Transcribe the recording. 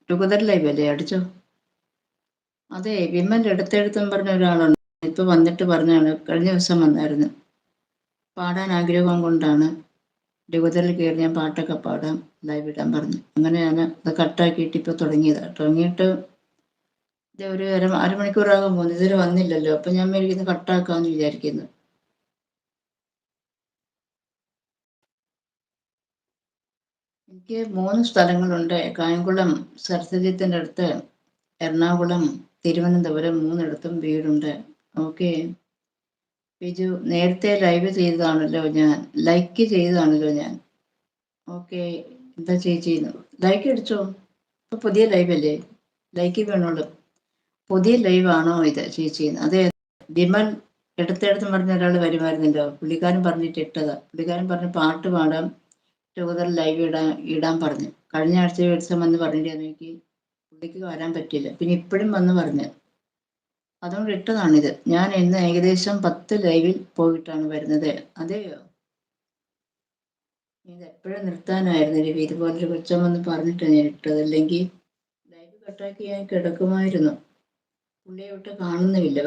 Together live അല്ലേ? അടിച്ചോ. അതെ, വിമൽ എടുത്തെഴുത്തും പറഞ്ഞ ഒരാളുണ്ട്. ഇപ്പൊ വന്നിട്ട് പറഞ്ഞാണ്, കഴിഞ്ഞ ദിവസം വന്നായിരുന്നു. പാടാൻ ആഗ്രഹം കൊണ്ടാണ് ടുഗദറിൽ കയറി ഞാൻ പാട്ടൊക്കെ പാടാം, ലൈവ് ഇടാൻ പറഞ്ഞു. അങ്ങനെ ഞാൻ അത് കട്ടാക്കിയിട്ട് ഇപ്പോൾ തുടങ്ങിയതാണ്. തുടങ്ങിയിട്ട് ഇത് ഒരു അരമണിക്കൂറാകാൻ പോകുന്നു. ഇതുവരെ വന്നില്ലല്ലോ. അപ്പം ഞാൻ മേടിക്കുന്നത് കട്ടാക്കാമെന്ന് വിചാരിക്കുന്നു. എനിക്ക് 3 സ്ഥലങ്ങളുണ്ട്. കായംകുളം സരസ്വതീയത്തിൻ്റെ അടുത്ത്, എറണാകുളം, തിരുവനന്തപുരം, 3 വീടുണ്ട്. ഓക്കെ. ബിജു നേരത്തെ ലൈവ് ചെയ്തതാണല്ലോ ഞാൻ, ലൈക്ക് ചെയ്തതാണല്ലോ ഞാൻ. ഓക്കെ. എന്താ ചേച്ചി, ലൈക്ക് അടിച്ചോ. ഇപ്പൊ പുതിയ ലൈവ് അല്ലേ, ലൈക്ക് വേണോളൂ. പുതിയ ലൈവ് ആണോ ഇത് ചേച്ചി? അതെ, വിമൽ എടുത്തെടുത്ത് പറഞ്ഞ ഒരാൾ വരുമായിരുന്നല്ലോ, പുള്ളിക്കാരൻ പറഞ്ഞിട്ട് ഇട്ടതാ. പുള്ളിക്കാരൻ പറഞ്ഞ് പാട്ട് പാടാം, ടുഗദർ ലൈവ് ഇടാൻ പറഞ്ഞു. കഴിഞ്ഞ ആഴ്ച ഒരു ദിവസം വന്ന് പറഞ്ഞിട്ടായിരുന്നു, എനിക്ക് പുള്ളിക്ക് വരാൻ പറ്റില്ല. പിന്നെ ഇപ്പോഴും വന്ന് പറഞ്ഞു, അതുകൊണ്ട് ഇട്ടതാണിത്. ഞാൻ ഇന്ന് ഏകദേശം 10 ലൈവിൽ പോയിട്ടാണ് വരുന്നത്. അതെയോ? ഇത് എപ്പോഴും നിർത്താനായിരുന്നു രവി. ഇതുപോലൊരു കൊച്ചം വന്ന് പറഞ്ഞിട്ടാണ് ഞാൻ ഇട്ടത്. അല്ലെങ്കിൽ ലൈവ് കട്ടാക്കി ഞാൻ കിടക്കുമായിരുന്നു. പുള്ളിയെ വിട്ട് കാണുന്നുമില്ല.